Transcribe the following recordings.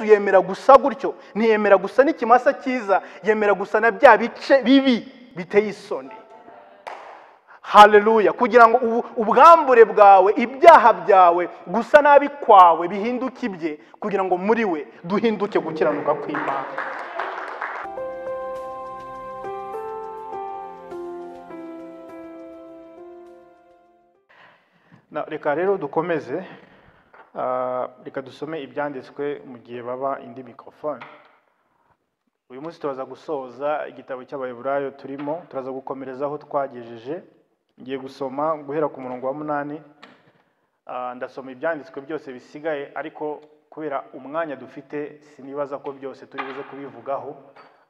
yemera gusa gutyo, ntiyemera gusa n'ikimasa cyiza, yemera gusa na bya bice bibi biteye isoni. Haleluya. Kugira ngo ubwambure bwawe, ibyaha byawe, gusa nabi kwawe bihinduke ibye, kugira ngo muri we duhinduke gukiranuka kw'Imana. Reka rero dukomeze, reka dusome ibyanditswe mu gihe baba indi microphone. Uyu munsi turaza gusoza igitabo cy'Abaheburayo turimo, turaza gukomereza aho twagejeje. Ngiye gusoma guhera ku murongo wa 8. Ndasoma ibyanditswe byose bisigaye, ariko kubera umwanya dufite sinibaza ko byose turi buze kubivugaho,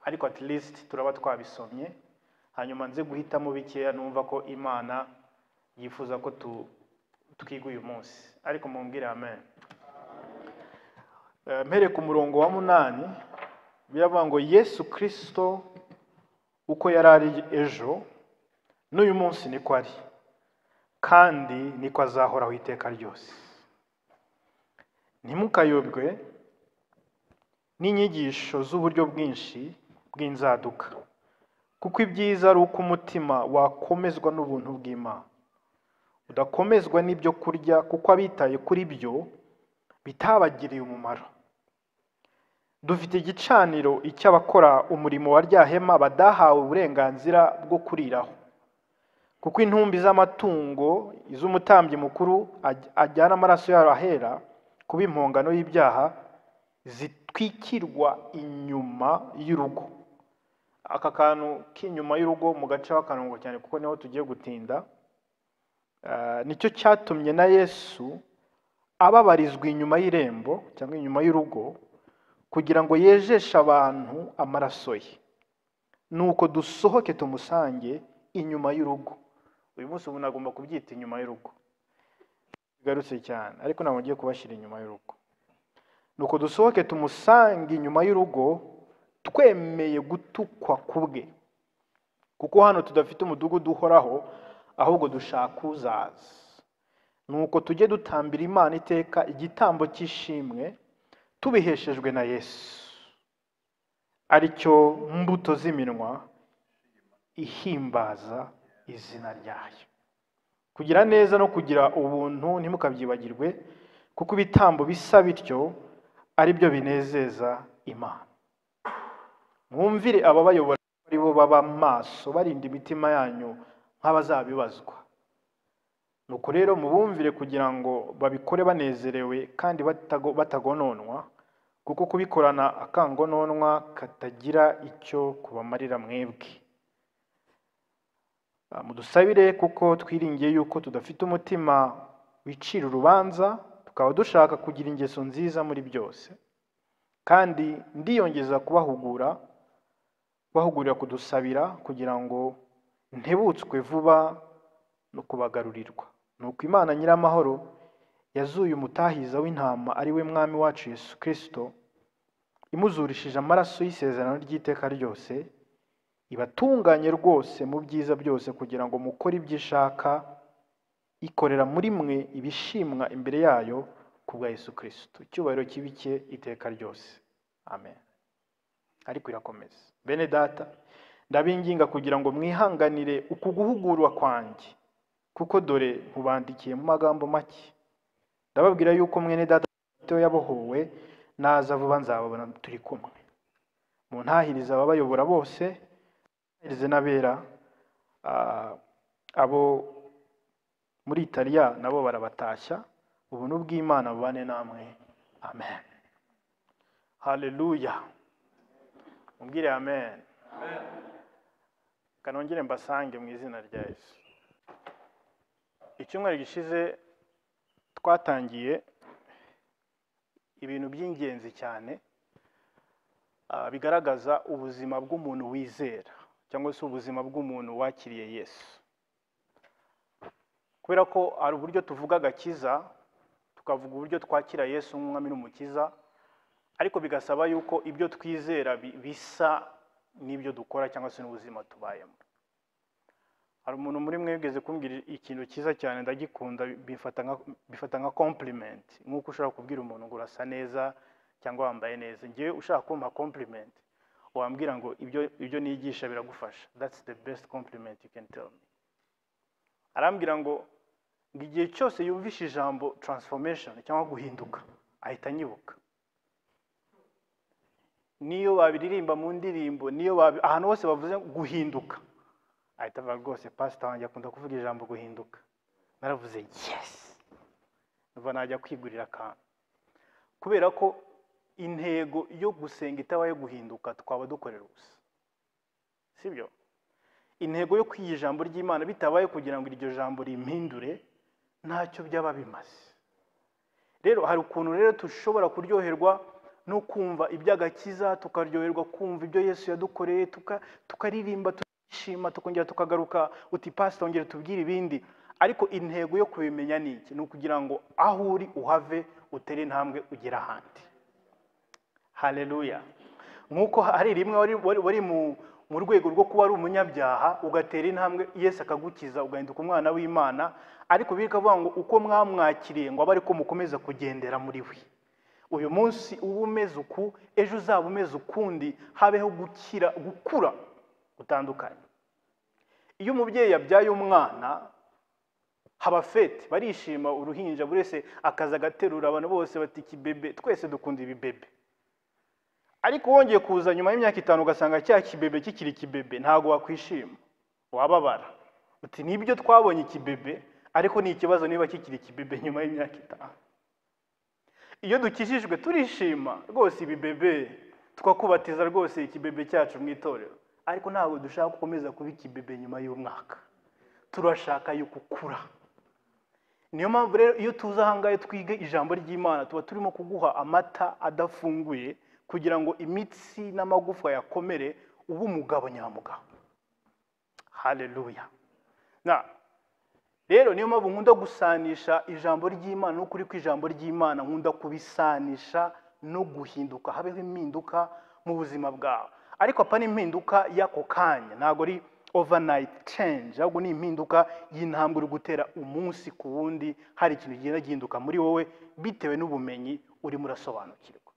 ariko at least turaba twabisomye, hanyuma nze guhitamo bikeya numva ko Imana yifuza ko twiga uyu munsi. Ariko mumbwire amen. Mpere ku murongo wa 8 biravuga ngo Yesu Kristo uko yarari ejo n'uyu munsi niko ari, kandi niko azahoraho iteka ryose. Ntimukayobwe n'inyigisho z'uburyo bwinshi bw'inzaduka, kuko ibyiza ari uko umutima wakomezwa n'ubuntu bw'Imana, udakomezwa n'ibyo kurya, kuko abitaye kuri byo bitabagiriye umumaro. Dufite igicaniro icy'abakora umurimo wa rya hema badahawe uburenganzira bwo kuriraho, kuko intumbi z'amatungo iz'umutambyi mukuru ajyana amaraso yayo ahera kuba impongano y'ibyaha zitwikirwa inyuma y'urugo. Aka kantu k'inyuma y'urugo mu gace w'akarongo cyane, kuko niho tugiye gutinda. Nicyo cyatumye na Yesu ababarizwa inyuma y'irembo cyangwa inyuma y'urugo, kugira ngo yejeshe abantu amaraso ye. Nuko dusohoke tumusange inyuma y'urugo. Uyu munsi ubu nagomba kubyita inyuma y'urugo, bigarutse cyane, ariko ntabwo ngiye kubashyira inyuma y'urugo. Nuko dusohoke tumusange inyuma y'urugo, twemeye gutukwa kubwe, kuko hano tudafite umudugudu uhoraho, ahubwo dushaka uzaza. Nuko tujye dutambira Imana iteka igitambo cy'ishimwe tubiheshejwe na Yesu, aricyo mbuto z'iminwa ihimbaza izina ryayo. Kugira neza no kugira ubuntu ntimukabyibagirwe, kuko ibitambo bisa bityo ari byo binezeza Imana. Mwumvire ababayobora ari bo baba maso, barinda imitima yanyu nk'abazabibazwa. Nuko rero mubumvire kugira ngo babikore banezerewe kandi batagononwa, kuko kubikorana akangononwa katagira icyo kubamarira mwebwe. Mudusabire kuko twiringiye yuko tudafite umutima wicira urubanza, tukaba dushaka kugira ingeso nziza muri byose. Kandi ndiyongeza kubahugurira kudusabira, kugira ngo ntebutswe vuba no kubagarurirwa. Nuko Imana Nyiramahoro yazuye umutahiza w'intama ari we Mwami wacu Yesu Kristo, imuzurishije amaraso y'isezerano ry'iteka ryose, ibatunganye rwose mu byiza byose, kugira ngo mukore ibyo ishaka, ikorera muri mwe ibishimwa imbere yayo kubwa Yesu Kristo. Icyubahiro kibike iteka ryose. Amen. Ariko irakomeza. Bene data, ndabinginga kugira ngo mwihanganire uku guhugurwa kwanjye, kuko dore nkubandikiye mu magambo make. Ndababwira yuko mwene data yabohowe, naza vuba nzababona turi kumwe. Muntahiriza ababayobora bose, ntahirize n'abera. Abo muri Italiya nabo barabatashya. Ubuntu bw'Imana bubane namwe. Amen. Haleluya. Mumbwire amen. Amen. Kanongere mbasange mu izina rya Yesu. Icyumweru gishize twatangiye ibintu by'ingenzi cyane bigaragaza ubuzima bw'umuntu wizera, cyangwa se ubuzima bw'umuntu wakiriye Yesu. Kubera ko ari uburyo tuvuga agakiza, tukavuga uburyo twakira Yesu nk'umwami n'umukiza, ariko bigasaba yuko ibyo twizera bisa n'ibyo dukora cyangwa se n'ubuzima tubayemo. Hari umuntu muri mwe wigeze kumbwira ikintu cyiza cyane, ndagikunda, bifata nka compliment, nk'uko ushobora kubwira umuntu ngo urasa neza cyangwa wambaye neza. Ngewe ushaka kumpa compliment wambwira ngo ibyo nigisha biragufasha. That's the best compliment you can tell me. Arambwira ngo igihe cyose yumvishe ijambo transformation cyangwa guhinduka ahita nyibuka. Niyo babiririmba mu ndirimbo, niyo ahantu hose bavuze guhinduka ahita avuga rwose pastor wanjye akunda kuvuga ijambo guhinduka. Naravuze yes, nuva najya kwigurira akantu, kubera ko intego yo gusenga itabaye guhinduka twaba dukorera ubusa, sibyo? Intego yo kwiga ijambo ry'Imana bitabaye kugira ngo iryo jambo rimpindure ntacyo byaba bimaze. Rero hari ukuntu rero tushobora kuryoherwa no kumva iby'agakiza, tukaryoherwa kumva ibyo Yesu yadukoreye, tukaririmba, tukishima, tukongera tukagaruka uti pastor ongera tubwire ibindi. Ariko intego yo kubimenya ni iki? Ni ukugira ngo aho uri uhave utere intambwe ugera ahandi. Haleluya. Nkuko hari rimwe wari mu rwego rwo kuba ari umunyabyaha ugatera intambwe Yesu akagukiza ugahinduka umwana w'Imana, ariko bikavuga ngo uko mwamwakiriye ngo abe ariko mukomeza kugendera muri we. Uyu munsi uba umeze uku, ejo uzaba umeze ukundi, habeho gukura gutandukanye. Iyo umubyeyi yabyaye umwana haba fete, barishima, uruhinja burese akaza agaterura, abantu bose bati kibebe, twese dukunda ibibebe. Ariko wongeye kuza nyuma y'imyaka 5 ugasanga cya kibebe kikiri kibebe, ntago wakwishima, wababara uti nibyo twabonye kibebe, ariko ni ikibazo niba kikiri kibebe nyuma y'imyaka 5. Iyo dukishijwe turishima rwose ibibebe, tukakubatiza rwose ikibebe cyacu mu itorero, ariko ntabwo dushaka gukomeza kuba ikibebe nyuma y'umwaka, turashaka yo gukura. Niyo mpamvu rero iyo tuza ahangaye twige ijambo ry'Imana tuba turimo kuguha amata adafunguye kugira ngo imitsi n'amagufa yakomere ubu umugabo nyamugabo. Haleluya. Rero niyo mpamvu nkunda gusanisha ijambo ry'Imana n'ukuri kw'ijambo ry'Imana, nkunda kubisanisha no guhinduka, habeho impinduka mu buzima bwawe. Ariko apana impinduka y'ako kanya, ntago ari overnight change, ahubwo ni impinduka y'intambwe uri gutera umunsi ku wundi, hari ikintu kigenda gihinduka muri wowe bitewe n'ubumenyi urimo urasobanukirwa.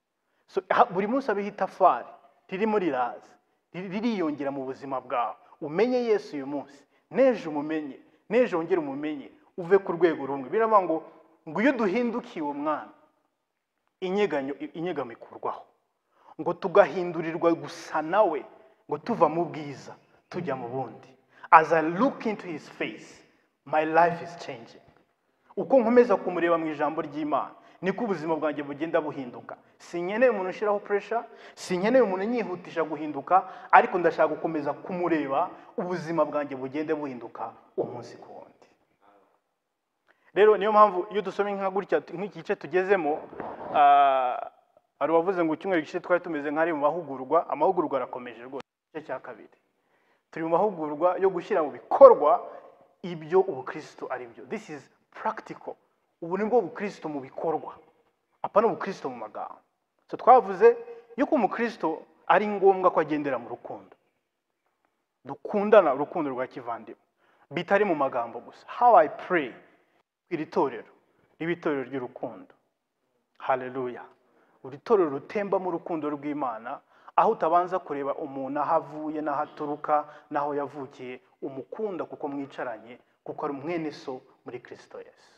So buri munsi abiha itafari ririmo riraza, ririyongera mu buzima bwawe. Umenye Yesu uyu munsi, nejo umumenye, nejo ongera umumenye, uve ku rwego rumwe. Biravuga ngo iyo duhindukiye umwana inyegamo ikurwaho, ngo tugahindurirwa gusa nawe, ngo tuva mu bwiza tujya mu bundi. As I look into his face, my life is changing. Uko nkomeza kumureba mu ijambo ry'Imana niko ubuzima bwanjye bugenda buhinduka. Sinkeneye umuntu ushiraho pressure, sinkeneye umuntu nyihutisha guhinduka, ariko ndashaka gukomeza kumureba ubuzima bwanjye bugende buhinduka umunsi ku wundi. Rero niyo mpamvu iyo dusomye nka gutya nk'iki gice tugezemo, ari wavuze ngo cyumwe gice twari tumeze nk'ari mu mahugurwa. Amahugurwa arakomeje rwose, igice cya kabiri turi mu mahugurwa yo gushyira mu bikorwa ibyo ubukristo ari byo. This is practical. Ubu nibwo ubukristo mu bikorwa, apana ubukristo mu magambo. So twavuze yuko umukristo ari ngombwa ko agendera mu rukundo, dukundana urukundo rwa kivandimwe, bitari mu magambo gusa. How I pray iri torero ribitorero ry'urukundo. Haleluya. Uri torero rutemba mu rukundo rw'Imana, aho utabanza kureba umuntu ahavuye n'ahaturuka naho yavukiye, umukunda kuko mwicaranye, kuko ari mwene so muri Kristo Yesu.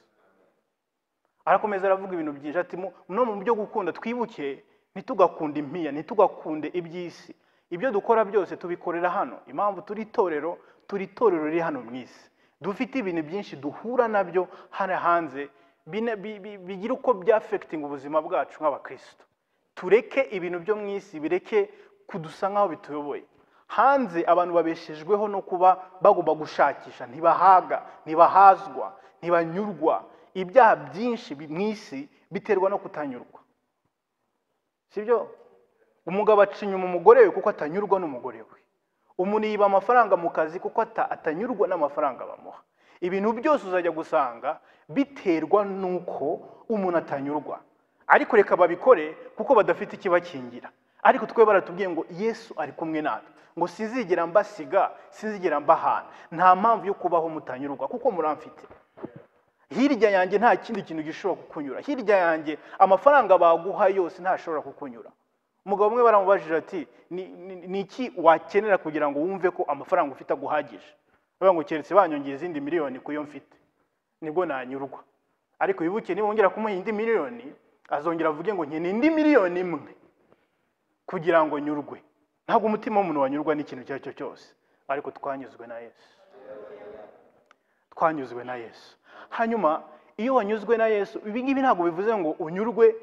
Arakomeza aravuga ibintu byinshi ati no mu byo gukunda twibuke ntitugakunda impiya, ntitugakunde iby'isi. Ibyo dukora byose tubikorera hano. Impamvu turi torero riri hano mu isi. Dufite ibintu byinshi duhura nabyo hano hanze bigira uko by'affecting ubuzima bwacu nk'abakristo. Tureke ibintu byo mu isi bireke kudusa nkaho bituyoboye. Hanze abantu babeshejweho no kuba bagomba gushakisha, ntibahaga, ntibahazwa, ntibanyurwa. Ibyaha byinshi mu isi biterwa no kutanyurwa. Sibyo? Umugabo aca inyuma umugore we kuko atanyurwa n'umugore we. Umuntu yiba amafaranga mu kazi kuko atanyurwa n'amafaranga bamuha. Ibintu byose uzajya gusanga biterwa nuko umuntu atanyurwa. Ariko reka babikore kuko badafite ikibakingira. Ariko twe baratubwiye ngo Yesu ari kumwe natwe, ngo sinzigera mbasiga, sinzigera mbahana. Nta mpamvu yo kubaho mutanyurwa kuko muramfite. hirya yanjye nta kindi kintu gishobora kukunyura, hirya yanjye amafaranga baguha yose ntashobora kukunyura. Umugabo umwe baramubajije ati ni iki wakenera kugira ngo wumve ko amafaranga ufite aguhagije? Bavuga ngo keretse banyongeye izindi miliyoni kuyo mfite nibwo nanyurwa. Ariko wibuke niba wongera kumuha indi miliyoni azongera avuge ngo nkeneye indi miliyoni imwe kugira ngo nyurwe. Ntabwo umutima w'umuntu wanyurwa n'ikintu icyo ari cyo cyose, ariko twanyuzwe na Yesu. Twanyuzwe na Yesu. Hanyuma iyo wanyuzwe na Yesu, ibi ngibi ntabwo bivuze ngo unyurwe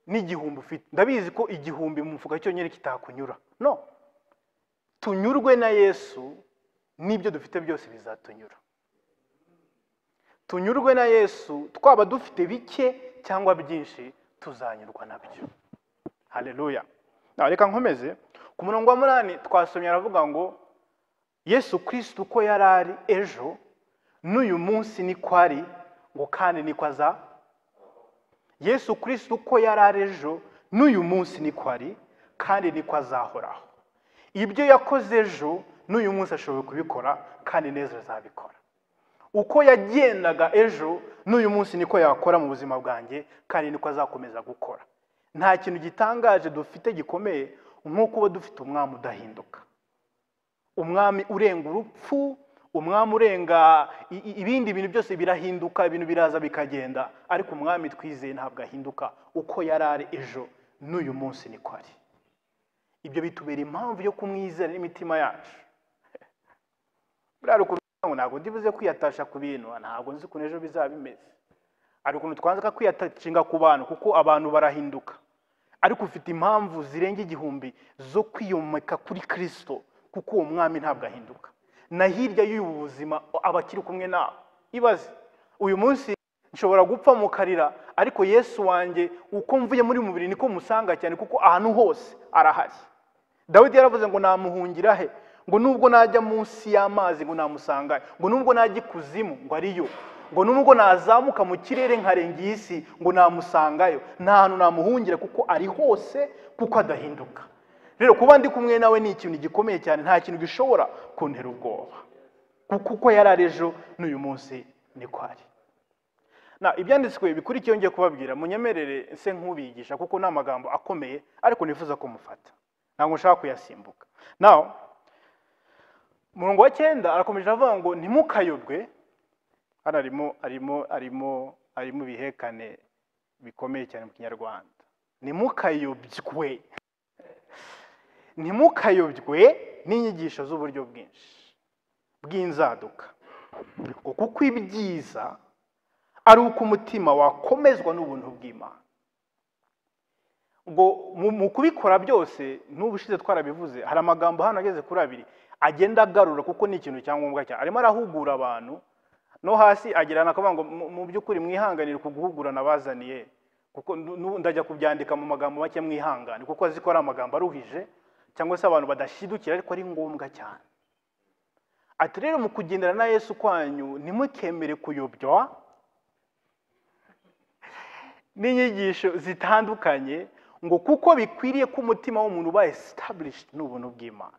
n'igihumbi ufite. Ndabizi ko igihumbi mu mufuka cyonyine kitakunyura. No. Tunyurwe na Yesu, n'ibyo dufite byose bizatunyura. Tunyurwe na Yesu, twaba dufite bike cyangwa byinshi tuzanyurwa nabyo. Haleluya. Reka nkomeze ku murongo wa 8 twasomye aravuga ngo Yesu Kristo uko yarari ejo n'uyu munsi niko ari ngo kandi niko aza. Yesu Kristo uko yarari ejo n'uyu munsi niko ari kandi niko azahoraho. Ibyo yakoze ejo n'uyu munsi ashoboye kubikora kandi neza azabikora. Uko yagendaga ejo n'uyu munsi niko yakora mu buzima bwanjye kandi niko azakomeza gukora. Nta kintu gitangaje dufite gikomeye nk'uko uba dufite umwami udahinduka, umwami urenga urupfu, umwami urenga ibindi bintu byose birahinduka, ibintu biraza bikagenda, ariko umwami twizeye ntabwo ahinduka. Uko yarari ejo n'uyu munsi niko ari. Ibyo bitubera impamvu yo kumwizera n'imitima yacu. Buraro ntabwo ndibuze kwiyatasha ku bintu, ntabwo nzi ukuntu ejo bizaba bimeze, ari ukuntu twanzaka kwiyatashinga ku bantu kuko abantu barahinduka. Ariko ufite impamvu zirenga igihumbi zo kwiyomeka kuri Kristo kuko uwo mwami ntabwo ahinduka. Na hirya y'ubu buzima abakiri kumwe nawe. Ibaze uyu munsi nshobora gupfa mu karira, ariko Yesu wanjye uko mvuye muri mubiri niko musanga cyane kuko ahantu hose arahari. Dawidi yaravuze ngo namuhungira he, ngo nubwo najya munsi y'amazi ngo namusanga, ngo nubwo najya ikuzimu ngo ariyo, ngo nubwo nazamuka mu kirere nkarenga isi ngo namusangayo. Nta hantu namuhungira kuko ari hose kuko adahinduka. Rero kuba ndi kumwe nawe ni ikintu gikomeye cyane, nta kintu gishobora kuntera ubwoba kuko yarari ejo n'uyu munsi niko ari. Ibyanditswe bikurikiye ngiye kubabwira munyemerere nse nk'ubigisha kuko ni amagambo akomeye ariko nifuza ko mufata, ntabwo nshaka kuyasimbuka. Umurongo wa 9 arakomeje avuga ngo ntimukayobwe. Hano arimo bihekane bikomeye cyane mu Kinyarwanda. Ntimukayobywe. Ntimukayobywe n'inyigisho z'uburyo bwinshi bw'inzaduka, kuko ibyiza ari uko umutima wakomezwa n'ubuntu bw'Imana. Ngo mu kubikora byose n'ubushize twarabivuze, hari amagambo hano ageze kuri 2 agenda agarura kuko ni ikintu cyangombwa cyane. Arimo arahugura abantu no hasi agirana akavuga ngo mu by'ukuri mwihanganire kuguhugurana bazaniye, kuko ndajya kubyandika mu magambo make mwihangane kuko azi ko ari amagambo aruhije cyangwa se abantu badashidukira ariko ari ngombwa cyane. Ati rero mu kugendana na Yesu kwanyu ntimukemere kuyobywa n'inyigisho zitandukanye, ngo kuko bikwiriye ko umutima w'umuntu uba established n'ubuntu bw'Imana.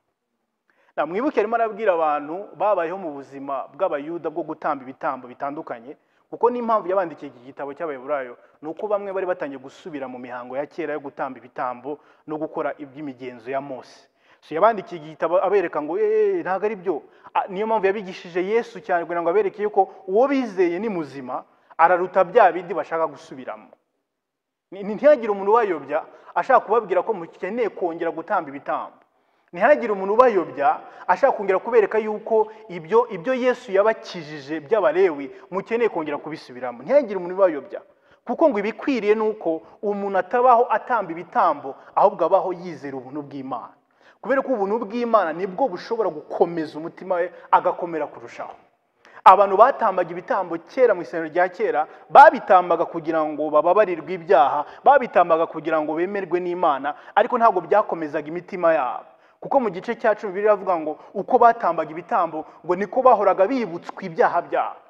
Mwibuke arimo arabwira abantu babayeho mu buzima bw'abayuda bwo gutamba ibitambo bitandukanye, kuko n'impamvu yabandikiye iki gitabo cy'Abaheburayo nuko bamwe bari batangiye gusubira mu mihango ya kera yo gutamba ibitambo no gukora iby'imigenzo ya Mose. So yabandikiye igitabo abereka ngo ntago ari byo. Niyo mpamvu yabigishije Yesu cyane kugira ngo abereke yuko uwo bizeye ni muzima araruta bya bindi bashaka gusubiramo. Ntihagire umuntu wayobya ashaka kubabwira ko mukeneye kongera gutamba ibitambo. Ntihagire umuntu ubayobya ashaka kongera kubereka yuko ibyo Yesu yabakijije by'Abalewi mukeneye kongera kubisubiramo. Ntihagire umuntu ubayobya kuko ngo ibikwiriye nuko umuntu atabaho atamba ibitambo ahubwo abaho yizera ubuntu bw'Imana. Kubera ko ubuntu bw'Imana nibwo bushobora gukomeza umutima we agakomera kurushaho. Abantu batambaga ibitambo kera mu isezerano rya kera babitambaga kugira ngo bababarirwe ibyaha, babitambaga kugira ngo bemerwe n'Imana, ariko ntabwo byakomezaga imitima yabo. Kuko mu gice cya 10 biravuga ngo uko batambaga ibitambo ngo niko bahoraga bibutswa ibyaha byabo.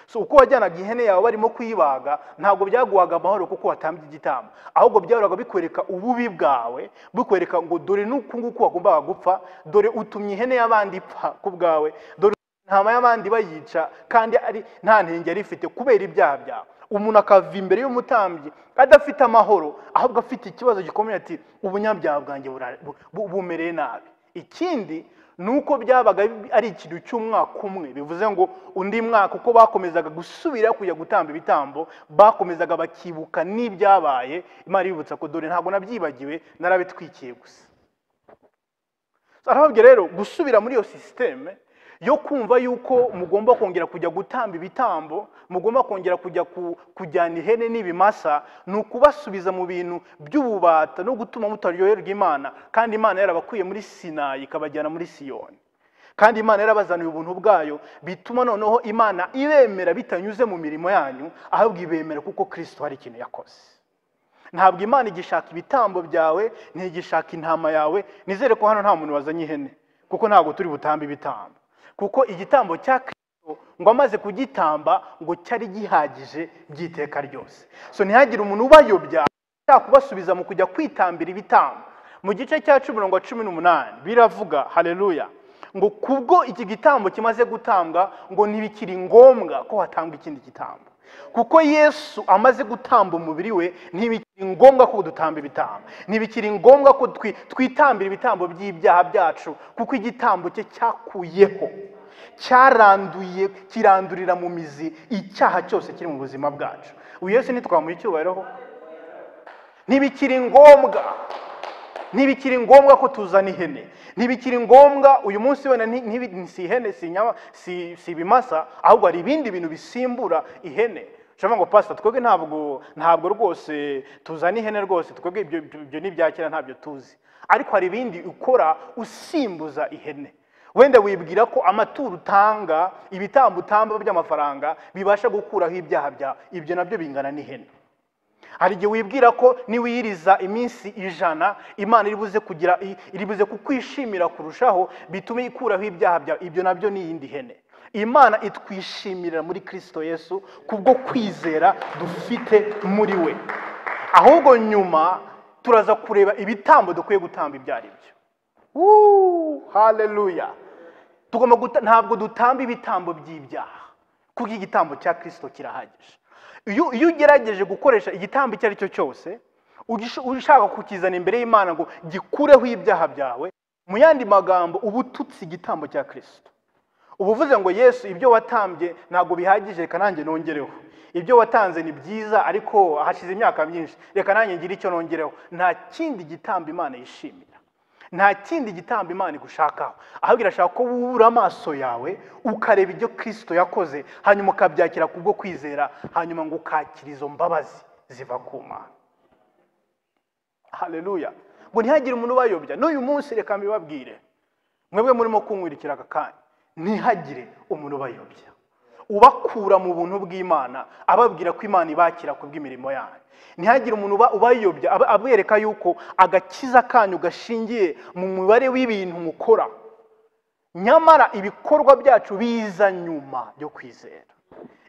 So uko wajyanaga ihene yawe barimo kuyibaga ntabwo byaguhaga amahoro kuko watambye igitambo, ahubwo byahoraga bikwereka ububi bwawe, bikwereka ngo dore nuko nguko wagombaga gupfa, dore utumye ihene y'abandi ipfa ku bwawe, dore ntama y'abandi bayica kandi ari nta ntenge rifite kubera ibyaha byawe. Umuntu akava imbere y'umutambyi adafite amahoro, ahubwo afite ikibazo gikomeye ati ubunyabyaha bwanjye bumereye nabi. Ikindi nuko byabaga ari ikintu cy'umwaka umwe, bivuze ngo undi mwaka uko bakomezaga gusubira kujya gutamba ibitambo, bakomezaga bakibuka n'ibyabaye. Imana ibibutsa ko dore ntabwo nabyibagiwe, narabitwikiye gusa. Arababwira rero gusubira muri iyo systeme yo kumva yuko mugomba kongera kujya gutamba ibitambo, mugomba kongera kujya kujyana ihene n'ibimasa, nukubasubiza mu bintu by'ububata no gutuma mutaryoherwa Imana. Kandi Imana yarabakuye muri Sinayi ikabajyana muri Siyoni, kandi Imana yarabazaniye ubuntu bwayo bituma noneho Imana ibemera bitanyuze mu mirimo yanyu, ahubwo ibemera kuko Kristo hari ikintu yakoze. Ntabwo Imana igishaka ibitambo byawe, ntigishaka intama yawe. Nizere ko hano nta muntu wazanye ihene, kuko ntabwo turi butambe ibitambo, kuko igitambo cya Kristo ngo amaze kugitamba ngo cyari gihagije by'iteka ryose. So ntihagire umuntu ubayobya kubasubiza mu kujya kwitambira ibitambo. Mu gice cya 10:18 biravuga, haleluya, ngo kubwo iki gitambo kimaze gutambwa ngo ntibikiri ngombwa ko hatangwa ikindi gitambo, kuko Yesu amaze gutamba umubiri we, ntibikiri ngombwa ko dutamba ibitambo, ntibikiri ngombwa ko twitambira ibitambo by'ibyaha byacu, kuko igitambo cye cyakuyeho, cyaranduye, kirandurira mu mizi icyaha cyose kiri mu buzima bwacu. Uyu Yesu ntitwamuha icyubahiro. Ntibikiri ngombwa ko tuzana ihene, ntibikiri ngombwa uyu munsi wenda si ihene, si inyama, si ibimasa, ahubwo hari ibindi bintu bisimbura ihene. Ushobora ngo pastor twebwe ntabwo rwose tuzana ihene rwose, twebwe ibyo n'ibyakira ntabyo tuzi. Ariko hari ibindi ukora usimbuza ihene. Wenda wibwira ko amaturo utanga, ibitambo utamba by'amafaranga bibasha gukuraho ibyaha byawe, ibyo nabyo bingana n'ihene. Hari igihe wibwira ko niwiyiriza iminsi 100 Imana iribuze kukwishimira kurushaho, bitume ikuraho ibyaha byawe, ibyo nabyo ni iyindi hene. Imana itwishimirira muri Kristo Yesu kubwo kwizera dufite muri we. Ahubwo nyuma turaza kureba ibitambo dukwiye gutamba ibyo ari byo. Haleluya. Ntabwo dutamba ibitambo by'ibyaha, kuko igitambo cya Kristo kirahagije. Iyo ugerageje gukoresha igitambo icyo ari cyo cyose, ushaka kukizana imbere y'Imana ngo gikureho ibyaha byawe, mu yandi magambo ubututsi igitambo cya Kristo. Ubuvuze ngo Yesu ibyo watambye ntabwo bihagije, reka nanjye nongereho. Ibyo watanze ni byiza, ariko hashize imyaka myinshi, reka nanjye ngira icyo nongereho. Nta kindi gitambo Imana yishimira, nta kindi gitambo Imana igushakaho, ahubwo irashaka ko wubura amaso yawe ukareba ibyo Kristo yakoze, hanyuma ukabyakira kubwo kwizera, hanyuma ngo ukakira izo mbabazi ziva ku Mana. Haleluya. Ngo ntihagire umuntu bayobya. N'uyu munsi reka mbibabwire, mwebwe murimo kunkwirikira aka kanya, ntihagire umuntu bayobya ubakura mu buntu bw'Imana, ababwira ko Imana ibakira kubw'imirimo yayo. Ntihagire umuntu ubayobya abereka yuko agakiza kanyu gashingiye mu mubare w'ibintu mukora, nyamara ibikorwa byacu biza nyuma yo kwizera.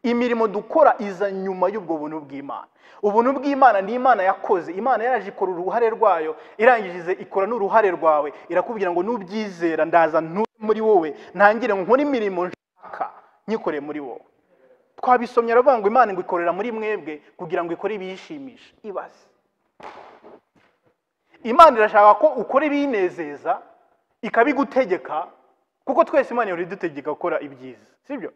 Imirimo dukora iza nyuma y'ubwo buntu bw'Imana. Ubuntu bw'Imana ni Imana yakoze. Imana yaraje ikora uruhare rwayo, irangije ikora n'uruhare rwawe, irakubwira ngo nubyizera ndaza nture muri wowe, ntangire nkora imirimo nshaka nyikore muri wowe. Twabisomye aravuga ngo Imana ngo ikorera muri mwebwe kugira ngo ikore ibiyishimisha. Ibaze, Imana irashaka ko ukora ibinezeza, ikabigutegeka, kuko twese Imana yori dutegeka gukora ibyiza, sibyo?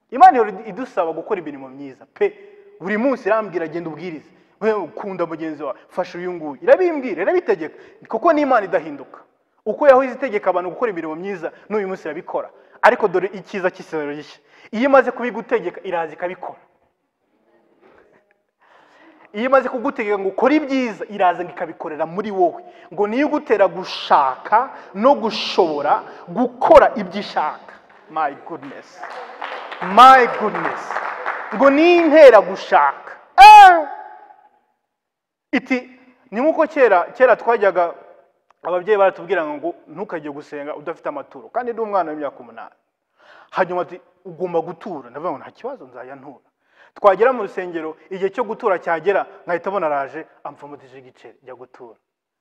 Imana yori idusaba gukora imirimo myiza pe. Buri munsi irambwira genda ubwirize, wewe ukunda mugenzi wawe, fasha uyu nguyu, irabimbwira, irabitegeka, kuko ni Imana idahinduka. Uko yahoze itegeka abantu gukora imirimo myiza, n'uyu munsi irabikora. Ariko dore ikiza cy'isezerano rishya, iyo imaze kubigutegeka iraza ikabikora. Iyo imaze kugutegeka ngo ukore ibyiza, iraza ikabikorera muri wowe, ngo niyo gutera gushaka no gushobora gukora ibyo ishaka. My goodness, my goodness, ngo ni intera gushaka. Ni nkuko kera twajyaga, ababyeyi baratubwira ngo ntukajye gusenga udafite amaturo, kandi ndi umwana w'imyaka 8. Hanyuma ati ugomba gutura, ndavuga ngo nta kibazo nzajya ntura. Twagera mu rusengero, igihe cyo gutura cyagera, nkahita abona araje amfumutije igiceri njya gutura,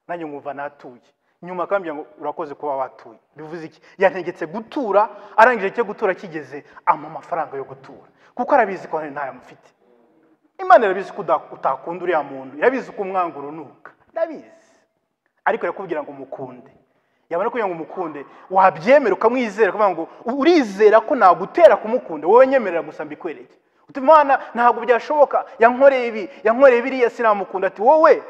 nanjye nkumva natuye. nyuma akambwira ngo urakoze kuba watuye. Bivuze iki? Yantegetse gutura, arangije cyo gutura kigeze ama amafaranga yo gutura, kuko arabizi ko ntayo mufite. Imana irabizi ko utakunda uriya muntu, yabizi ko umwanga urunuka, ndabizi. Ariko yakubwira ngo mukunde. Yabona kugira ngo umukunde, wabyemera ukamwizera, kuvuga ngo urizera ko nagutera kumukunda, wowe nyemerera gusa mbikwereke. Uti Imana ntabwo byashoboka, yankoreye biriya sinamukunda. Ati wowe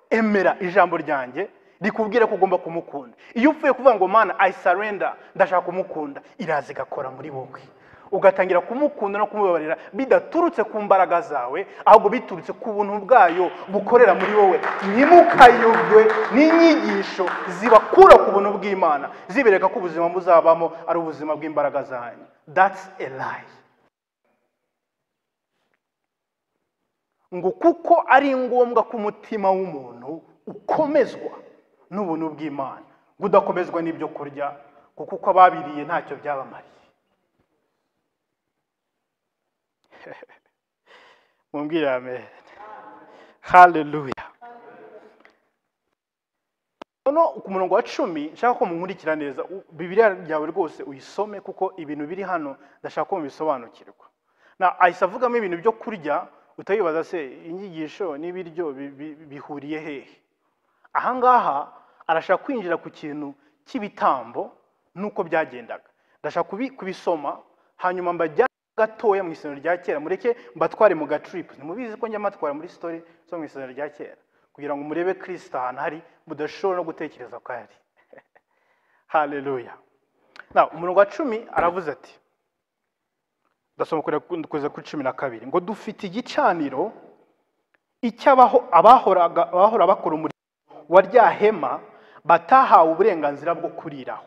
emera ijambo ryanjye rikubwira ko ugomba kumukunda. Iyo upfuye kuvuga ngo Mana I surrender, ndashaka kumukunda, iraza igakora muri wowe. Ugatangira kumukunda no kumubabarira bidaturutse ku mbaraga zawe, ahubwo biturutse ku buntu bwayo bukorera muri wowe. Ntimukayobwe n'inyigisho zibakura ku buntu bw'Imana, zibereka ko ubuzima muzabamo ari ubuzima bw'imbaraga zanyu. That's a lie. Ngo kuko ari ngombwa ko umutima w'umuntu ukomezwa n'ubuntu bw'Imana, gudakomezwa n'ibyo kurya, kuko uko ababiriye ntacyo byabamariye. Mumbwire amen. Hallelujah. Ku murongo wa 10 nshaka ko munkurikira neza, Bibiliya yawe rwose uyisome, kuko ibintu biri hano ndashaka ko mubisobanukirwa. Na ahise avugamo ibintu byo kurya, utayibaza se inyigisho n'ibiryo bihuriye hehe? Aha ngaha arashaka kwinjira ku kintu cy'ibitambo nuko byagendaga. Ndashaka kubisoma hanyuma mbajya gatoya mu isezerano rya kera, mureke mbatware mu gatrip. Nimubizi ko njya matwara muri story zo mu isezerano rya kera, kugira ngo murebe Kristo ahantu hari mudashobora no gutekereza ko ari. Hallelujah. Now umurongo wa 10 aravuze ati, ndasoma kuza ku 12, ngo dufite igicaniro icyabaho abahora bakora umurimo wa rya hema batahawe uburenganzira bwo kuriraho,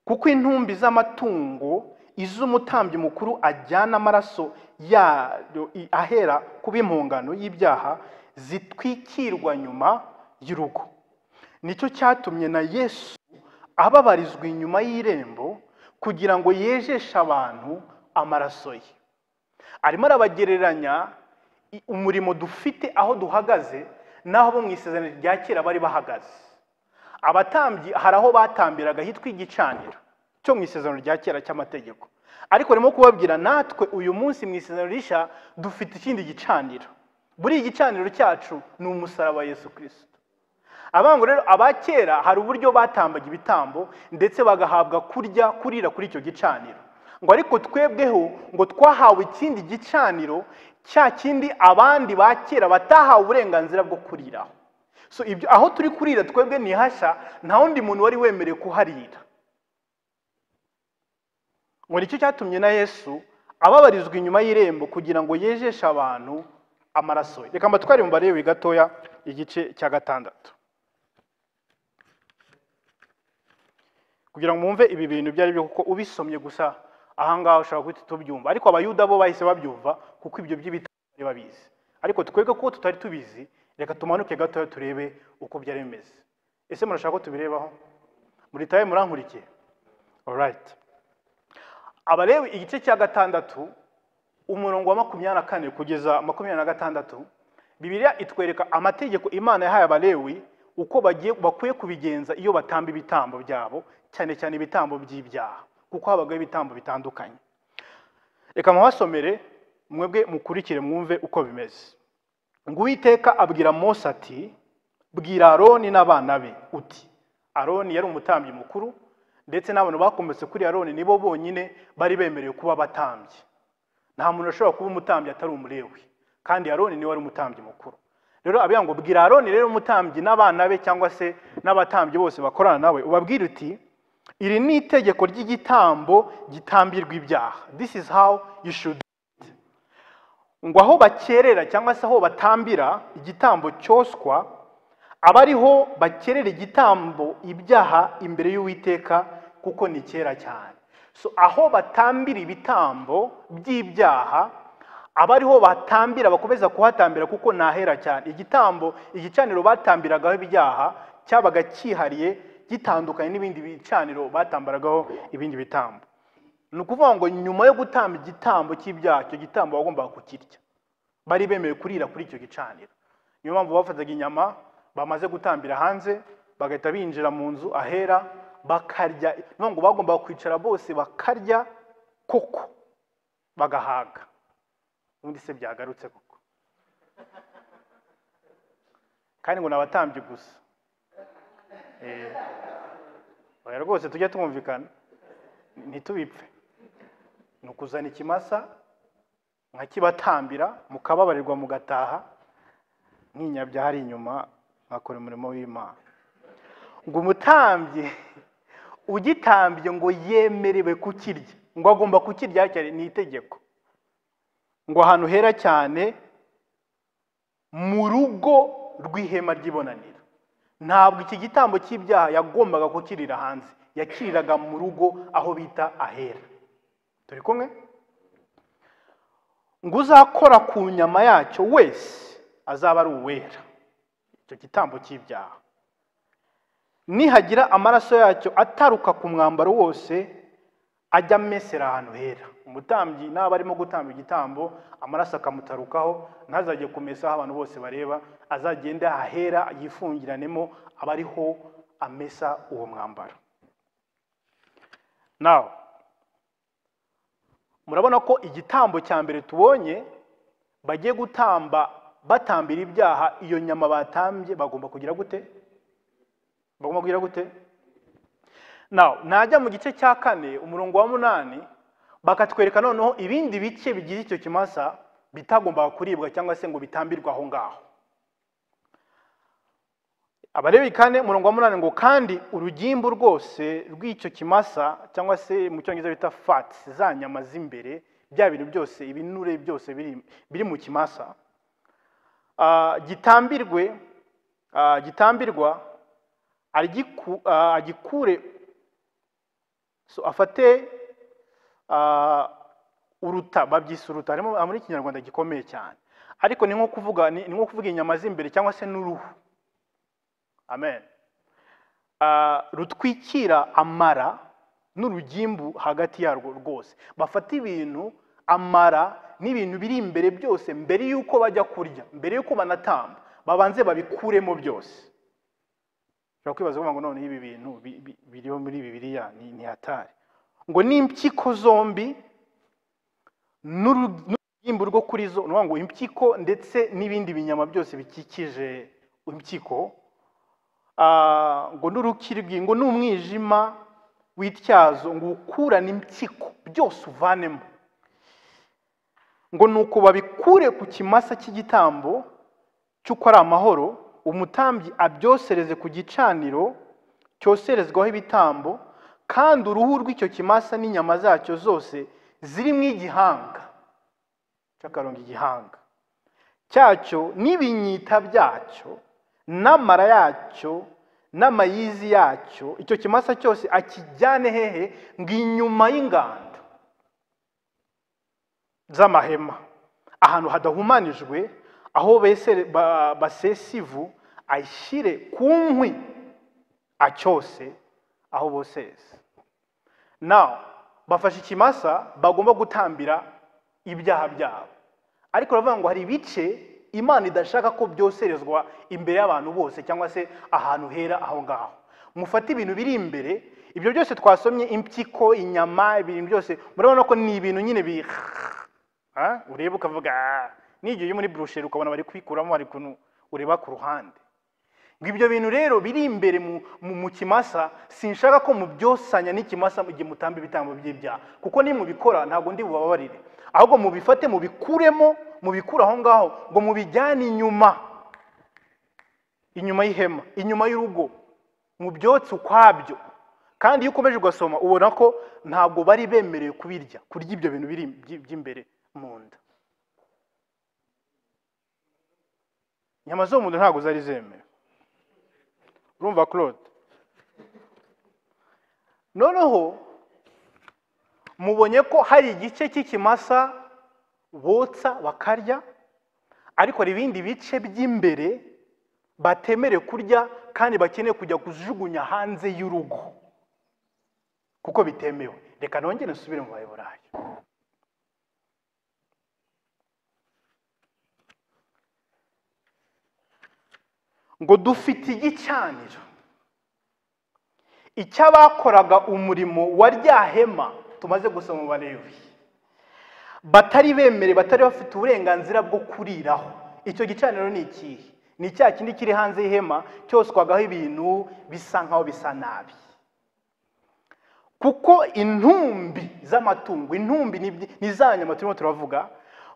kuko intumbi z'amatungo iz'umutambyi mukuru ajyana amaraso yayo ahera kuba impongano y'ibyaha zitwikirwa nyuma y'urugo. Nicyo cyatumye na Yesu ababarizwa inyuma y'irembo kugira ngo yejeshe abantu amaraso ye. Arimo arabagereranya umurimo dufite aho duhagaze naho bo mu isezerano rya kera bari bahagaze. Abatambyi hari aho batambiraga hitwa igicaniro cyo mu isezerano rya kera cy'amategeko, ariko rimo kubabwira natwe uyu munsi mu isezerano rishya dufite ikindi gicaniro. Buri igicaniro cyacu ni umusaraba wa Yesu Kristo. Abango rero abakera hari uburyo batambaga ibitambo ndetse bagahabwa kurira kuri icyo gicaniro, ngo ariko twebweho ngo twahawe ikindi gicaniro, cya kindi abandi bakera batahawe uburenganzira bwo kuriraho. So ibyo aho turi kurira twebwe ni hasha, nta wundi muntu wari wemerewe kuharira. Ngo nicyo cyatumye na Yesu ababarizwa inyuma y'irembo kugira ngo yejeshe abantu amaraso ye. Reka mbatware mu barebe gatoya igice cya 6, kugira ngo mwumve ibi bintu byari byo, kuko ubisomye gusa ahangaho ushaka kwita tubyumva, ariko abayuda bo bahise babyumva kuko ibyo by'ibitari babizi. Ariko twebwe ko tutari tubizi, reka tumanuke gatoya turebe uko byari bimeze. Ese murashaka ko tubirebaho? Muri taye murankurikiye? All right. Abalewi igice cya 6 umurongo wa 24 kugeza 26, Bibiliya itwereka amategeko Imana yahaye abalewi uko bakwiye kubigenza iyo batamba ibitambo byabo, cyane cyane ibitambo by'ibyaha, kuko habaga ibitambo bitandukanye. Reka muhasomere mwebwe mukurikire mwumve uko bimeze. Ngo Uwiteka abwira Mose ati, bwira Aroni n'abana be uti, Aroni yari umutambyi mukuru, ndetse n'abantu bakometse kuri Aroni nibo bonyine bari bemerewe kuba abatambyi. Nta muntu ashobora kuba umutambyi atari umulewi, kandi Aroni niwe wari umutambyi mukuru. Rero abiya ngo bwira Aroni rero umutambyi n'abana be cyangwa se n'abatambyi bose bakorana nawe, ubabwira uti, iri ni itegeko ry'igitambo gitambirwa ibyaha. This is how you should do it. Ngo aho bakerera cyangwa se aho batambira igitambo cyoswa, abariho bakerera igitambo ibyaha imbere y'Uwiteka, kuko ni kera cyane. So aho batambira ibitambo by'ibyaha, abariho batambira bakomeza kuhatambira kuko nahera cyane. Igicaniro batambiragaho ibyaha cyabaga cyihariye gitandukanye n'ibindi bicaniro batambaragaho ibindi bitambo. Ni ukuvuga ngo nyuma yo gutamba igitambo cy'ibyaha, icyo gitambo bagombaga kukirya. Bari bemewe kurira kuri icyo gicaniro. Niyo mpamvu bafataga inyama bamaze gutambira hanze, bagahita binjira mu nzu ahera bakarya, ngo bagomba kwicara bose bakarya koko bagahaga. Ubundi se byagarutse koko? Kandi ngo nabatambye gusa. Oya rwose tujya tumumvikana ntitubipfe. Ni ukuzana ikimasa nkakibatambira mukababarirwa mugataha nk'inyabya hari inyuma nkakora umurimo w'Imana. Ngo umutambye ugitambye ngo yemerewe kukirya, ngo agomba kukirya cyane, ni itegeko. Ngo ahantu hera cyane mu rugo rw'ihema ry'ibonaniro. Ntabwo iki gitambo cy'ibyaha yagombaga kukirira hanze, yakiriraga mu rugo aho bita ahera. Turi kumwe? Ngo uzakora ku nyama yacyo wese azaba ari uwera, icyo gitambo cy'ibyaha. Nihagira amaraso yacyo ataruka ku mwambaro wose, ajya amesera ahantu hera. Umutambyi naba arimo gutamba igitambo amaraso akamutarukaho, ntazajye kumesa aho abantu bose bareba, azagenda ahera yifungiranemo, aba ariho amesa uwo mwambaro. Now murabona ko igitambo cya mbere tubonye bagiye gutamba batambira ibyaha, iyo nyama batambye bagomba kugira gute? Bagomba kugira gute? Now najya mu gice cya 4 umurongo wa 8 bakatwereka noneho ibindi bice bigize icyo kimasa bitagomba kuribwa cyangwa se ngo bitambirwa aho ngaho. Abarewi 4 umurongo wa 8 ngo kandi urugimbu rwose rw'icyo kimasa cyangwa se mu cyongereza bita fats, za nyama z'imbere, bya bintu byose, ibinure byose biri mu kimasa, gitambirwa agikure, so afate uruta, babyise uruta, harimo muri Kinyarwanda gikomeye cyane, ariko ni nko kuvuga inyama z'imbere cyangwa se n'uruhu. Amen. Rutwikira amara n'urugimbu hagati yarwo rwose. Bafata ibintu amara n'ibintu biri imbere byose mbere yuko bajya kurya, mbere yuko banatamba, babanze babikuremo byose. Kwibaza ngo none ibi bintu biriho muri Bibiliya ni hatari. Ngo n'impyiko zombi n'urugimbu rwo kuri zo, ngo impyiko ndetse n'ibindi binyama byose bikikije impyiko, ngo n'urukirwi, ngo n'umwijima w'ityazo, ngo ukurane impyiko byose uvanemo. Ngo nuko babikure ku kimasa cy'igitambo cy'uko ari amahoro, umutambyi abyosereze ku gicaniro cyoserezwaho ibitambo, kandi uruhu rw'icyo kimasa n'inyama zacyo zose zirimo igihanga cy'akarongo, igihanga cyacyo n'ibinyita byacyo n'amara yacyo n'amayizi yacyo, icyo kimasa cyose akijyane hehe? Ngo inyuma y'ingando z'amahema, ahantu hadahumanijwe, aho basesa ivu, ayishyire ku nkwi acyose aho bosesa. Now bafashe ikimasa bagomba gutambira ibyaha byabo, ariko baravuga ngo hari ibice Imana idashaka ko byoserezwa imbere y'abantu bose cyangwa se ahantu hera aho ngaho. Mufate ibintu biri imbere, ibyo byose twasomye, impyiko, inyama, ibintu byose murabona ko ni ibintu nyine ureba ukavuga n'igihe muri brusheri ukabona bari kwikuramo, bari kuntu ureba ku ruhande. Ngo ibyo bintu rero biri imbere mu kimasa sinshaka ko mubyosanya n'ikimasa mu gihe mutamba ibitambo by'ibyaha, kuko ni mubikora ntabwo ndi bubabarire, ahubwo mubifate mubikuremo, mubikura aho ngaho, ngo mubijyane inyuma y'ihema, inyuma y'urugo, mubyotse ukwabyo. Kandi iyo ukomeje ugasoma ubona ko ntabwo bari bemerewe kurya ibyo bintu biri by'imbere mu nda. Inyama zo mu nda ntabwo zari zemewe. Urumva Claude? Noneho mubonye ko hari igice cy'ikimasa botsa bakarya, ariko hari ibindi bice by'imbere batemerewe kurya kandi bakeneye kujya kujugunya hanze y'urugo kuko bitemewe. Reka nongere nsubire mu Baheburayo. Ngo dufite igicaniro icyabakoraga umurimo wa rya hema tumaze gusoma mu Balewi, batari bemere, batari bafite uburenganzira bwo kuriraho. Icyo gicaniro ni ikihe? Ni cya kindi kiri hanze y'ihema cyoswagaho ibintu bisa nkaho bisa nabi. Kuko intumbi z'amatungo, intumbi ni za nyama turimo turavuga,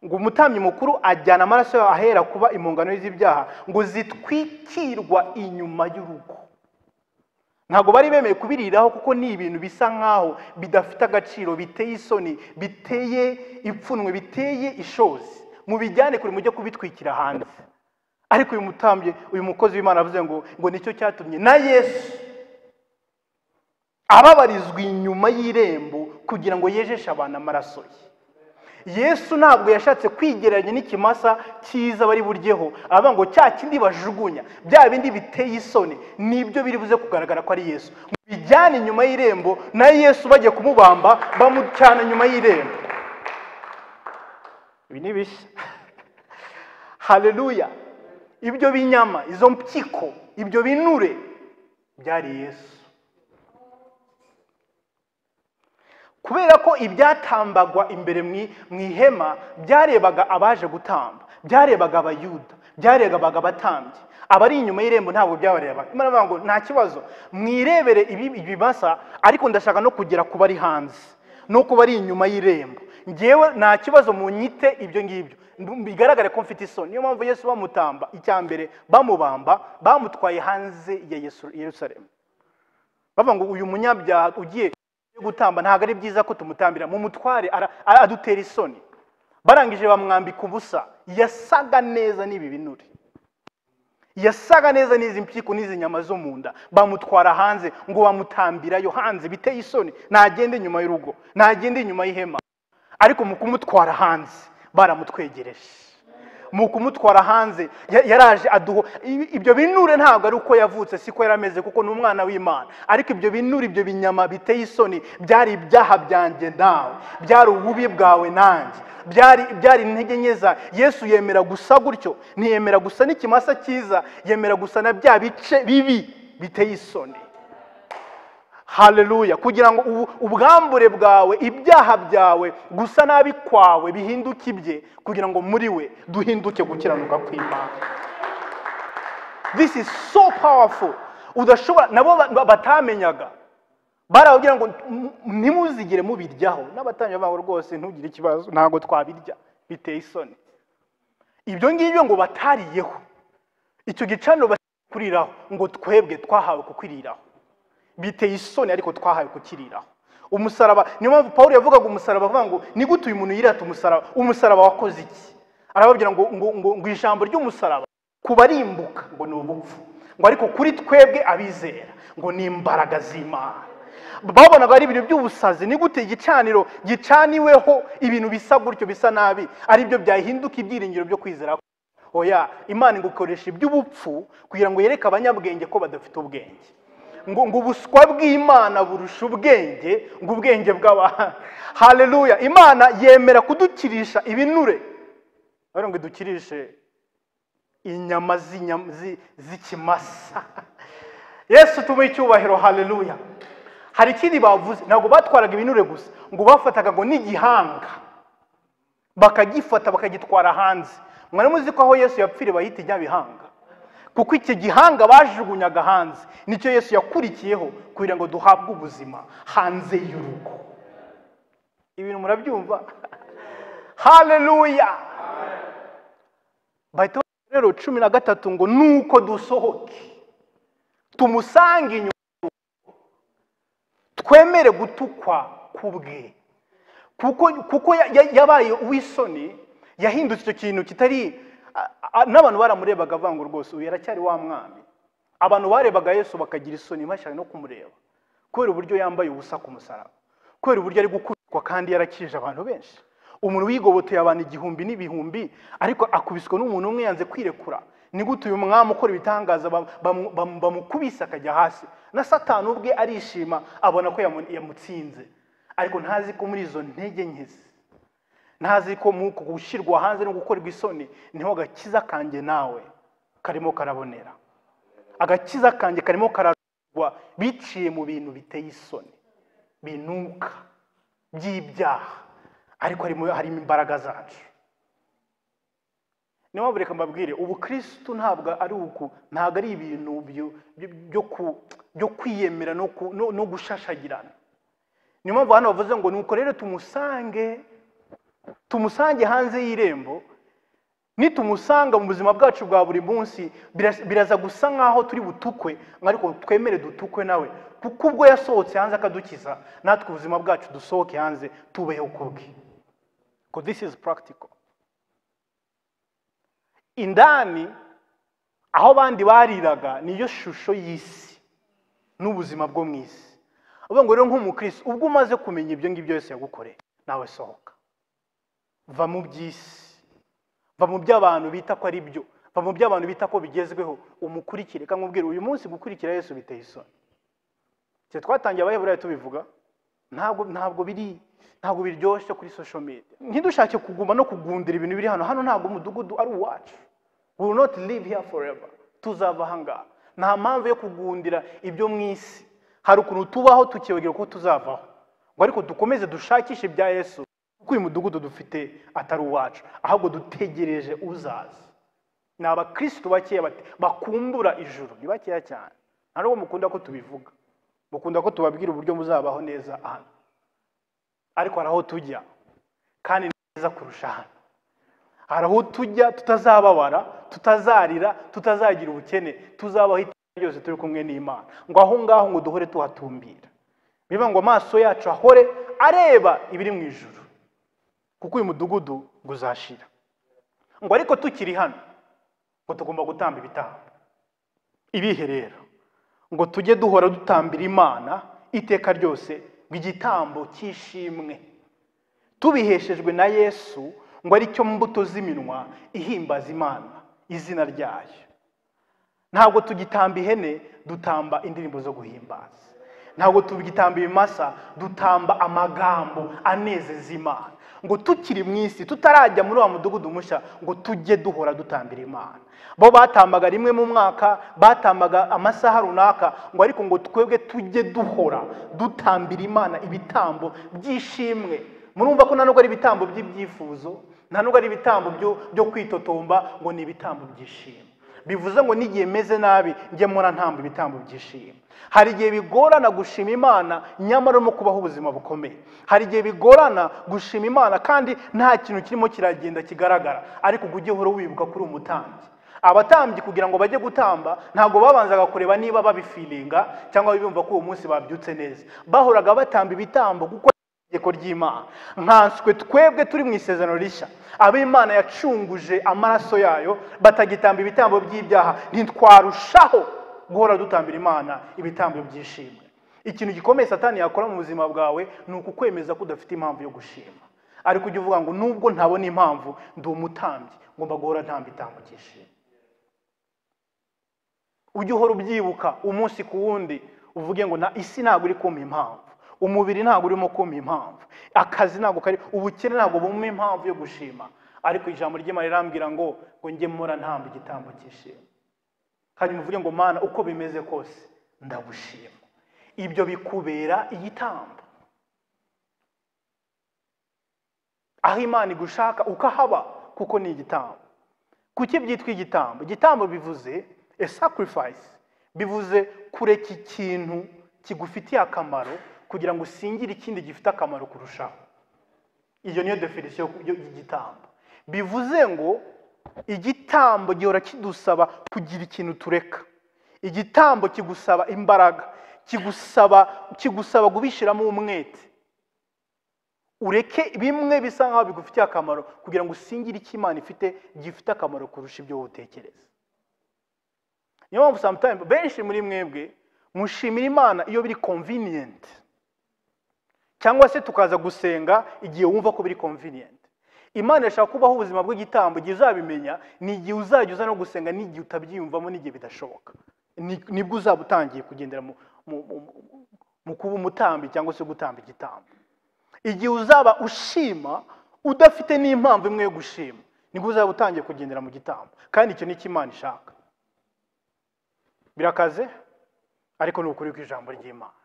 ngo umutambyi mukuru ajyana amaraso yaho ahera kuba impongano z'ibyaha, ngo zitwikirwa inyuma y'urugo. Ntabwo bari bemeye kubiriraho kuko ni ibintu bisa nkaho bidafite agaciro, biteye isoni, biteye ipfunwe, biteye ishozi. Mubijyane kure mujye kubitwikira hanze. Ariko uyu mutambyi, uyu mukozi w'Imana avuze ngo nicyo cyatumye na Yesu ababarizwa inyuma y'irembo kugira ngo yejeshe abantu amaraso ye. Yesu ntabwo yashatse kwigereranya n'ikimasa cyiza bari buryeho, avuga ngo cya kindi bajugunya, bya bindi biteye isoni, nibyo biri buze kugaragara ko ari Yesu. Bijyana inyuma y'irembo, na Yesu bagiye kumubamba bamucyana inyuma y'irembo. Ibi ni bishya. Haleluya. Ibyo binyama, izo mpyiko, ibyo binure byari Yesu. Kubera ko ibyatambagwa imbere mu ihema byarebaga abaje gutamba, byarebaga abayuda, byarebaga abatambyi. Abari inyuma y'irembo ntabwo byabarebaga. Imana ivuga ngo nta kibazo, mwirebere ibibasa, ariko ndashaka no kugera ku bari hanze no ku bari inyuma y'irembo. Ngewe nta kibazo mu nyite ibyo ngibyo, bigaragare ko mfite isoni. Niyo mpamvu Yesu bamutamba, icyambere bamubamba, bamutwaye hanze ya Yerusalemu. Bavuga ngo uyu munyabyaha ugiye gutamba ntabwo ari byiza ko tumutambira, mu mutware adutera isoni. Barangije bamwambika ubusa, yasaga neza n'ibi binure, yasaga neza n'izi mpyiko n'izi nyama zo mu nda. Bamutwara hanze ngo bamutambirayo hanze, biteye isoni. Ntagende inyuma y'urugo, ntagende inyuma y'ihema. Ariko mu kumutwara hanze baramutwegereje. Mu kumutwara hanze yaraje aduho. Ibyo binure ntabwo ari uko yavutse, siko yarameze, kuko ni umwana w'Imana. Ariko ibyo binure, ibyo binyama biteye isoni, byari ibyaha byanjye nawe, byari ububi bwawe nanjye, byari intege nke za Yesu. Yemera gusa gutyo, ntiyemera gusa n'ikimasa cyiza, yemera gusa na bya bice bibi biteye isoni. Haleluya. Kugira ngo ubwambure bwawe, ibyaha byawe, gusa nabi kwawe bihinduke ibye, kugira ngo muri we duhinduke gukiranuka kw'Imana. This is so powerful. Udashobora, nabo batamenyaga, barababwira ngo ntimuzigere mubiryaho. N'abatanya baho rwose ntugire ikibazo, ntago twabirya, biteye isoni. Ibyo ngibyo ngo batariyeho, icyo gicaniro bakuriraho, ngo twebwe twahawe kukwiriraho. Biteye isoni, ariko twahawe kukiriraho. Umusaraba, niyo mpamvu Pawulo yavugaga umusaraba, avuga ngo ni gute uyu muntu yirata umusaraba? Umusaraba wakoze iki? Arababwira ngo ijambo ry'umusaraba kubarimbuka ngo ni ubupfu, ngo ariko kuri twebwe abizera ngo ni imbaraga z'Imana. Babonaga ari ibintu by'ubusazi. Ni gute igicaniro gicaniweho ibintu bisa gutyo, bisa nabi, ari byo byahinduka ibyiringiro byo kwizera? Oya, Imana igukoresha iby'ubupfu kugira ngo yereke abanyabwenge ko badafite ubwenge. Ngo ubuswa bw'Imana burusha ubwenge, ngo ubwenge bw'abantu. Haleluya. Imana yemera kudukirisha ibinure, ari ngo idukirishe inyama z'ikimasa. Yesu tumuhe icyubahiro. Haleluya. Hari ikindi bavuze, ntabwo batwaraga ibinure gusa, ngo bafataga ngo n'igihanga bakagifata bakagitwara hanze. Mwari muzi ko aho Yesu yapfiriye bahita inyabihanga, kuko iki gihanga bajugunyaga hanze nicyo Yesu yakurikiyeho kugira ngo duhabwe ubuzima hanze y'urugo. Ibintu murabyumva? Haleluya. Bahita rero 13 ngo nuko dusohoke tumusange inyuma, twemere gutukwa kubwe, kuko yabaye uwisoni, yahindutse icyo kintu kitari. N'abantu baramurebaga avuga rwose uyu yaracyari wa mwami. Abantu barebaga Yesu bakagira isoni, bashaka no kumureba kubera uburyo yambaye ubusa ku musaraba, kubera uburyo ari gukubitwa kandi yarakije abantu benshi. Umuntu wigoboteye abantu igihumbi n'ibihumbi, ariko akubiswe n'umuntu umwe yanze kwirekura. Ni gute uyu mwami ukora ibitangaza bamukubise akajya hasi? Na Satani ubwe arishima, abona ko yamutsinze, ariko ntazi ko muri izo ntege nke, ntazi ko mu gushyirwa hanze no gukorerwa isoni niho agakiza kanjye nawe karimo karabonera. Agakiza kanjye karimo biciye mu bintu biteye isoni binuka by'ibyaha, ariko harimo imbaraga zacu. niyo mpamvu reka mbabwire, ubu Kristo ntabwo ari ibintu byo kwiyemera no gushashagirana. niyo mpamvu hano bavuze ngo nuko rero tumusange hanze y'irembo. nitumusanga mu buzima bwacu bwa buri munsi biraza gusa nkaho turi butukwe, ariko twemere dutukwe nawe, kuko ubwo yasohotse hanze akadukiza, natwe ubuzima bwacu dusohoke hanze tubeho kubwe. Because this is practical. Indani aho bandi bariraga niyo shusho y'isi n'ubuzima bwo mu isi. Uvuga ngo rero nk'umukristo ubwo umaze kumenya ibyo ngibyo Yesu yagukoreye, nawe sohoka, va mu by'isi, va mu by'abantu bita ko ari byo, va mu by'abantu bita ko bigezweho, umukurikire. Kandi nkubwire uyu munsi gukurikira Yesu biteye isoni. Cyo twatangiye Abaheburayo tubivuga, ntabwo biryoshye kuri social media. Ntidushake kuguma no kugundira ibintu biri hano ntabwo umudugudu ari uwacu. We will not live here forever. Tuzava hanga. Nta mpamvu yo kugundira ibyo mu isi. Hari ukuntu tubaho tukibagirwa ko tuzavaho. Ngo ariko dukomeze dushakishe ibya Yesu, kuko uyu mudugudu dufite atari uwacu, ahubwo dutegereje uzaza. Ni abakristo bakeya bakumbura ijuru, ni bakeya cyane. Ntabwo mukunda ko tubivuga, mukunda ko tubabwira uburyo muzabaho neza hano, ariko hari aho tujya kandi neza kurusha hano. Hari aho tujya tutazababara, tutazarira, tutazagira ubukene, tuzabaho iteka ryose turi kumwe n'Imana. Ngo aho ngaho ngo duhore tuhatumbira, bivuga ngo amaso yacu ahore areba ibiri mu ijuru, kuko uyu mudugudu guzashira. Ngo ariko tukiri hano ngo tugomba gutamba ibitambo. Ibihe rero ngo tujye duhora dutambira Imana iteka ryose igitambo cy'ishimwe, tubiheshejwe na Yesu, ngo ari cyo mbuto z'iminwa ihimbaza Imana izina ryayo. Ntabwo tugitamba ihene, dutamba indirimbo zo guhimbaza. Ntabwo tugitamba ibimasa, dutamba amagambo anezeza Imana. Ngo tukiri mu isi, tutarajya muri wa mudugudu mushya, ngo tujye duhora dutambira Imana. Bo batambaga rimwe mu mwaka, batambaga amasaha runaka, ngo ariko ngo twebwe tujye duhora dutambira Imana ibitambo by'ishimwe. Murumva ko ntanubwo ari ibitambo by'ibyifuzo, ntanubwo ari ibitambo byo kwitotomba, ngo ni ibitambo by'ishimwe. Bivuze ngo n'igihe meze nabi njye mura ntamba ibitambo by'ishimwe. Hari igihe bigorana gushima Imana nyamara no kubaho ubuzima bukomeye. Hari igihe bigorana gushima Imana kandi nta kintu kirimo kiragenda kigaragara, ariko ujye uhora wibuka kuri umutambyi. Abatambyi kugira ngo bajye gutamba ntabwo babanzaga kureba niba babifilinga cyangwa bibumva ko uwo munsi babyutse neza. Bahoraga batamba ibitambo kuko itegeko ry'Imana. Nkanswe twebwe turi mu isezerano rishya, ab'Imana yacunguje amaraso yayo, batagitamba ibitambo by'ibyaha, ntitwarushaho guhora dutambira Imana ibitambo by'ishimwe. Ikintu gikomeye Satani yakora mu buzima bwawe ni ukukwemeza ko udafite impamvu yo gushima. Ariko ujye uvuga ngo nubwo ntabona impamvu, ndi umutambyi, ngomba guhora ntamba ibitambo by'ishimwe. Ujye uhora ubyibuka umunsi ku wundi, uvuge ngo isi ntabwo iri kumpa impamvu, umubiri ntabwo urimo kumpa impamvu, akazi ntabwo kari, ubukene ntabwo bumpa impamvu yo gushima, ariko ijambo ry'Imana rirambwira ngo njye mpora ntamba igitambo cy'ishimwe. Kandi muvuge ngo Mana uko bimeze kose ndagushima. Ibyo bikubera igitambo. Aho Imana igushaka ukahaba, kuko ni igitambo. Kuki byitwa igitambo? Igitambo bivuze a sacrifice, bivuze kureka ikintu kigufitiye akamaro kugira ngo usingire ikindi gifite akamaro kurushaho. Iyo niyo definition y'igitambo. Bivuze ngo igitambo gihora kidusaba kugira ikintu tureka. Igitambo kigusaba imbaraga, kigusaba gubishiramo umwete. Ureke bimwe bisa nkaho bigufitiye akamaro kugira ngo usingire icyo Imana ifite gifite akamaro kurusha ibyo utekereza. Niyo mpamvu sometimes benshi muri mwebwe mushimira Imana iyo biri convenient, cyangwa se tukaza gusenga igihe wumva ko biri convenient. Imana ishaka kubaho ubuzima bw'igitambo, igihe uzabimenya ni igihe uzajya uza no gusenga, n'igihe utabyiyumvamo, n'igihe bidashoboka. Nibwo uzaba utangiye kugendera mu kuba umutambi cyangwa se gutamba igitambo. Igihe uzaba ushima udafite n'impamvu imwe yo gushima, nibwo uzaba utangiye kugendera mu gitambo. Kandi icyo ni cyo Imana ishaka. Birakaze? ariko ni ukuri kw'ijambo ry'Imana.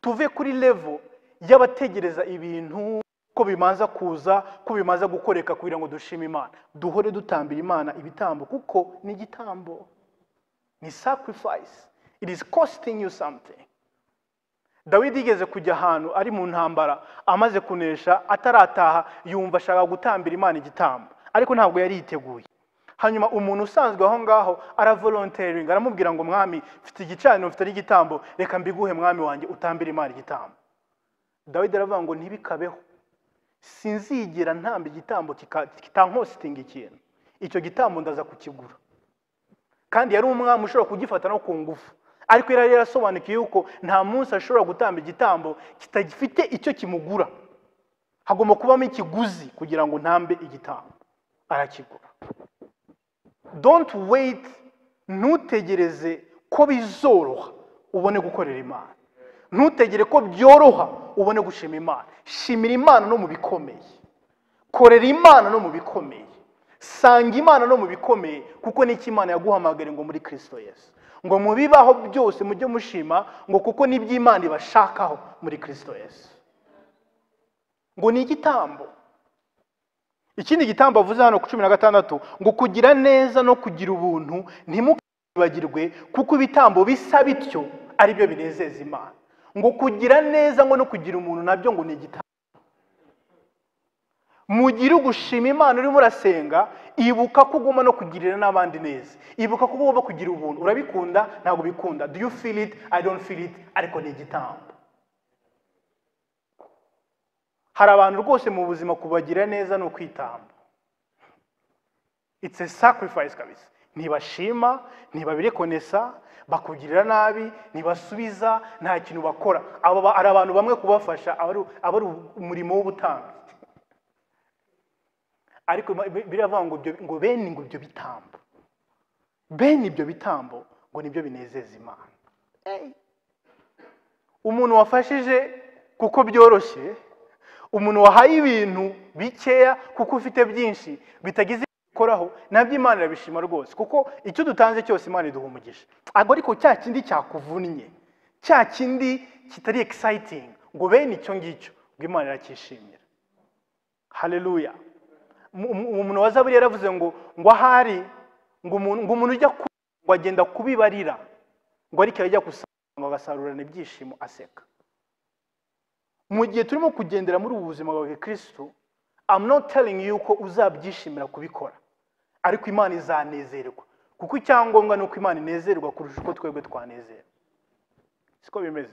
Tuve kuri level y'abategereza ibintu ko bimanza kuza, ko bimanza gukoreka kugira ngo dushime Imana. Duhore dutambira Imana ibitambo kuko ni igitambo, ni sacrifice. It is costing you something. Dawidi yigeze kujya ahantu ari mu ntambara, amaze kunesha atarataha yumva ashaka gutambira Imana igitambo, ariko ntabwo yari yiteguye. Hanyuma umuntu usanzwe aho ngaho aravolunteering, aramubwira ngo mwami mfite igicaniro, mfite igitambo, reka mbiguhe mwami wanjye utambire Imana igitambo. Dawidi aravuga ngo ntibikabeho, sinzigera ntamba igitambo kitankostinga ikintu, icyo gitambo ndaza kukigura. Kandi yari umwami ushobora kugifata no ku ngufu, ariko yari yarasobanukiye yuko nta munsi ashobora gutamba igitambo kitagifite icyo kimugura. Hagomba kubamo ikiguzi kugira ngo ntambe igitambo, arakigura. Don't wait, ntutegereze ko bizoroha ubone gukorera Imana. Ntutegere ko byoroha ubone gushima Imana. Shimira Imana no mu bikomeye, korera Imana no mu bikomeye, sanga Imana no mu bikomeye, kuko niki Imana yaguhamagara ngo muri Kristo Yesu, ngo mubibaho byose mujye mushima, ngo kuko nibyo Imana ibashakaho muri Kristo Yesu. Ngo ni igitambo. Ikindi gitambo avuze hano ku 16 ngo kugira neza no kugira ubuntu ntimukibagirwe, kuko ibitambo bisa bityo ari byo binezeza Imana. Ngo kugira neza ngo no kugira umuntu nabyo ngo ni igitambo. Mugira gushima Imana urimo urasenga, ibuka ko ugomba no kugirira n'abandi neza, ibuka ko ugomba kugira ubuntu. Urabikunda ntabwo bikunda, do you feel it? I don't feel it, ariko ni igitambo. Hari abantu rwose mu buzima kubagira neza no kwitamba, it's a sacrifice kabisa. Ntibashima, ntibabirekonesa, bakugirira nabi, ntibasubiza, nta kintu bakora. Ari abantu bamwe kubafasha abari umurimo w'ubutambyi. Ariko biravuga ngo bene ngo ibyo bitambo, bene ibyo bitambo ngo nibyo binezeza Imana. Umuntu wafashije kuko byoroshye, umuntu wahaye ibintu bikeya kuko ufite byinshi bitagize koraho, nabyo Imana irabishima rwose, kuko icyo dutanze cyose Imana iduha umugisha. Ariko cya kindi cyakuvunnye, cya kindi kitari exciting, ngo bene icyo ngicyo ngo Imana irakishimira. Haleluya. Umuntu wa Zaburi yaravuze ngo ahari ngo umuntu ujya ngo agenda kubibarira, ngo ariko yajya kusanga ngo agasarurana ibyishimo aseka. Mu gihe turimo kugendera muri ubu buzima bwa Kristo, I'm not telling you ko uzabyishimira kubikora, ariko Imana izanezerwa, kuko icyangombwa nuko Imana inezerwa kurusha uko twebwe twanezerwa. Siko bimeze.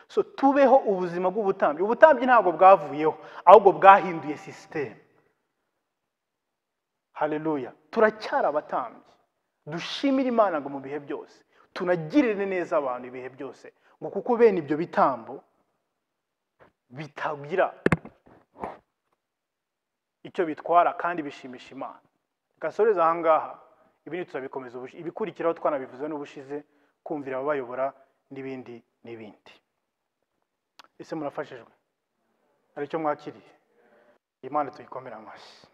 So tubeho ubuzima bw'ubutambyi. Ubutambyi ntabwo bwavuyeho, ahubwo bwahinduye system. Haleluya. Turacyara abatambyi, dushimira Imana ngo mu bihe byose, tunagirire neza abantu ibihe byose, ngo kuko bene ibyo bitambo bitagira icyo bitwara kandi bishimisha Imana. Gasoreza aha ngaha, ibindi tuzabikomeza ibikurikiraho twanabivuze n'ubushize, kumvira ababayobora n'ibindi n'ibindi. Ese murafashijwe? Aricyo mwakiriye? Imana tuyikomera amashyi.